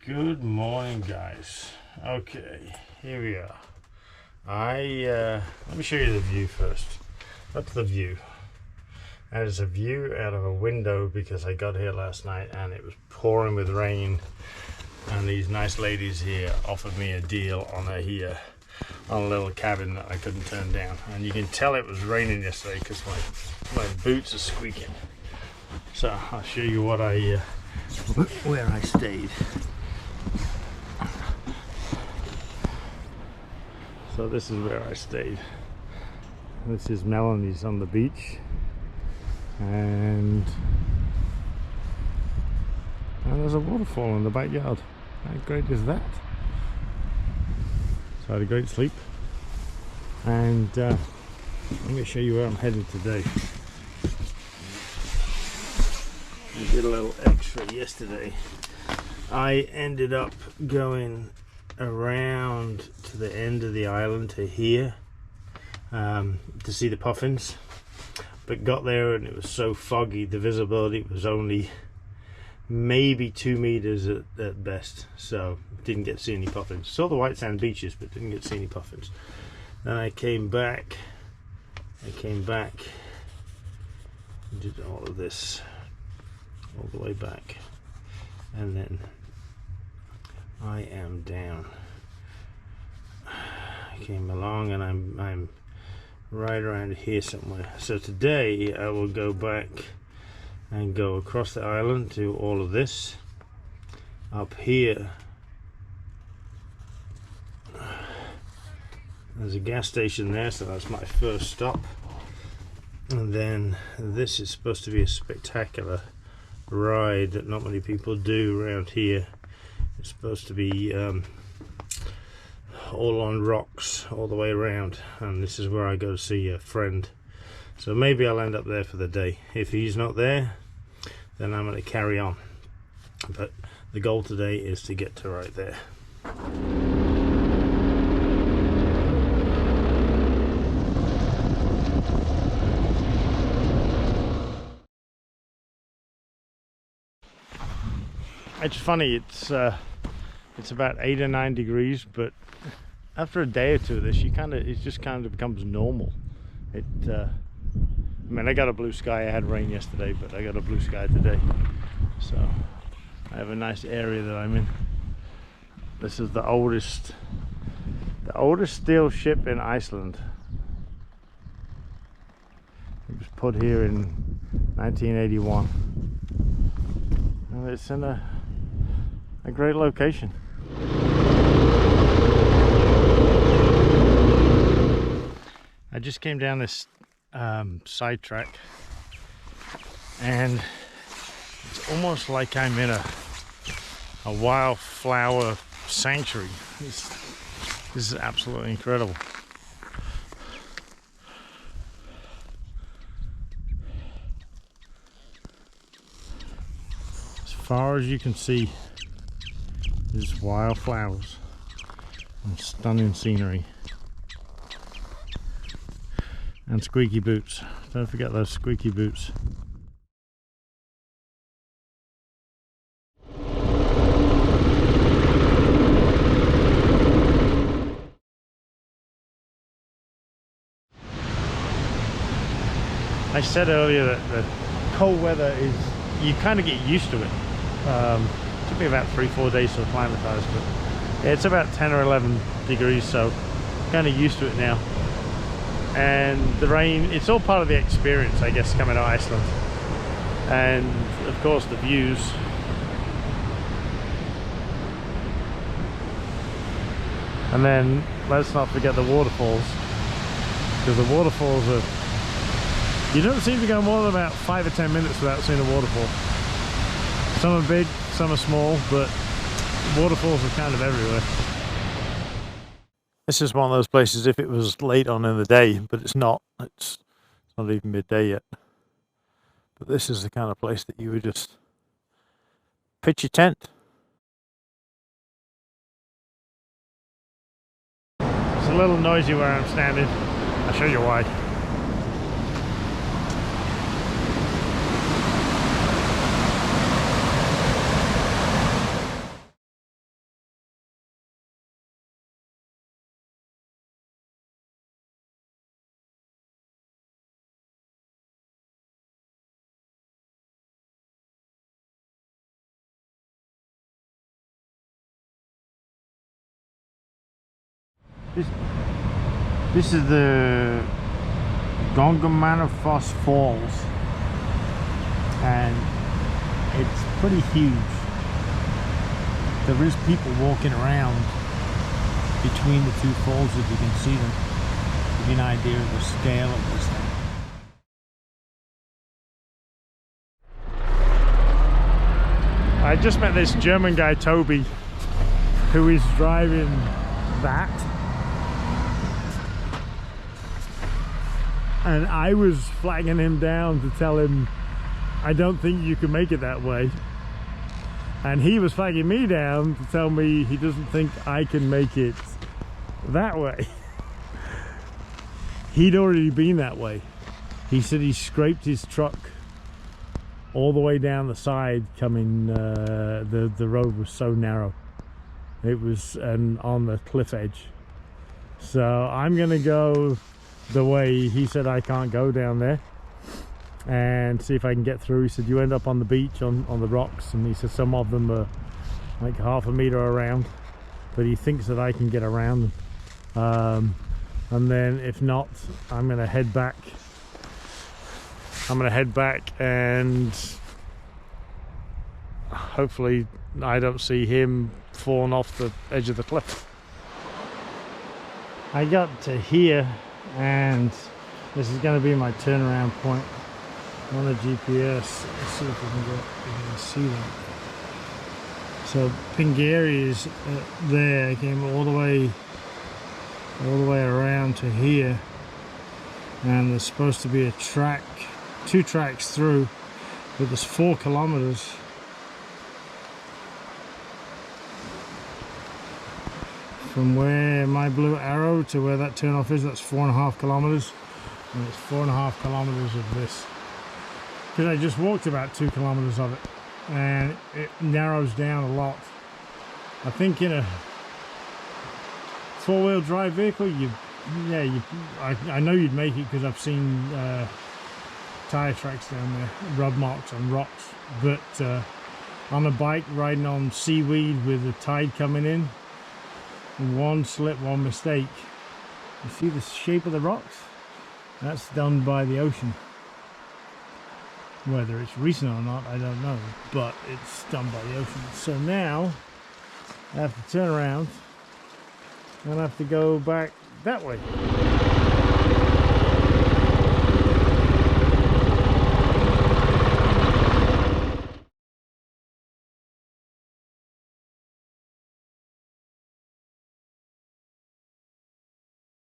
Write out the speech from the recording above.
Good morning, guys. Okay, here we are. Let me show you the view first. That's the view. That is a view out of a window because I got here last night and it was pouring with rain, and these nice ladies here offered me a deal on a little cabin that I couldn't turn down. And you can tell it was raining yesterday because my boots are squeaking. So I'll show you where I stayed. So this is where I stayed. This is Melanes on the beach, and there's a waterfall in the backyard. How great is that? So I had a great sleep, and let me show you where I'm headed today. I did a little extra yesterday. I ended up going around to the end of the island to here to see the puffins, but got there and it was so foggy the visibility was only maybe 2 meters at best, so didn't get to see any puffins. Saw the white sand beaches but didn't get to see any puffins. Then I came back and did all of this all the way back, and then I am down. I came along and I'm right around here somewhere. So today I will go back and go across the island to all of this. Up here there's a gas station there, so that's my first stop. And then this is supposed to be a spectacular ride that not many people do around here. It's supposed to be all on rocks all the way around, and this is where I go to see a friend. So maybe I'll end up there for the day. If he's not there, then I'm going to carry on. But the goal today is to get to right there. It's funny, it's about 8 or 9 degrees, but after a day or two of this, it just kind of becomes normal. I mean, I got a blue sky. I had rain yesterday, but I got a blue sky today. So I have a nice area that I'm in. This is the oldest steel ship in Iceland. It was put here in 1981, and it's in a great location. I just came down this side track, and it's almost like I'm in a wildflower sanctuary. This is absolutely incredible. As far as you can see, there's wildflowers and stunning scenery. And squeaky boots. Don't forget those squeaky boots. I said earlier that the cold weather is, you kind of get used to it. It took me about 3-4 days to acclimatize, but it's about 10 or 11 degrees, so kind of used to it now. And the rain, it's all part of the experience, I guess, coming to Iceland. And of course the views. And then let's not forget the waterfalls, because the waterfalls are, you don't seem to go more than about 5 or 10 minutes without seeing a waterfall. Some are big, some are small, but waterfalls are kind of everywhere. This is one of those places, if it was late on in the day, but it's not. It's not even midday yet. But this is the kind of place that you would just pitch your tent. It's a little noisy where I'm standing. I'll show you why. This is the Gong Falls, and it's pretty huge. There is people walking around between the two falls if you can see them. Give you an idea of the scale of this thing. I just met this German guy, Toby, who is driving that. And I was flagging him down to tell him, I don't think you can make it that way. And he was flagging me down to tell me he doesn't think I can make it that way. He'd already been that way. He said he scraped his truck all the way down the side coming, the road was so narrow. It was on the cliff edge. So I'm gonna go the way he said I can't go down there and see if I can get through. He said you end up on the beach on the rocks, and he said some of them are like half a meter around, but he thinks that I can get around them. And then if not, I'm gonna head back. And hopefully I don't see him falling off the edge of the cliff. I got to here, and this is going to be my turnaround point on the GPS. Let's see if we can see that. So Pingeri is there. I came all the way around to here, and there's supposed to be a track, 2 tracks through, but there's 4 kilometers. From where my blue arrow to where that turnoff is, that's 4.5 kilometers, and it's 4.5 kilometers of this. Because I just walked about 2 kilometers of it, and it narrows down a lot. I think in a 4-wheel drive vehicle, I know you'd make it, because I've seen tire tracks down there, rub marks on rocks. But on a bike riding on seaweed with the tide coming in, one slip, one mistake. You see the shape of the rocks? That's done by the ocean. Whether it's recent or not, I don't know, but it's done by the ocean. So now I have to turn around and I have to go back that way.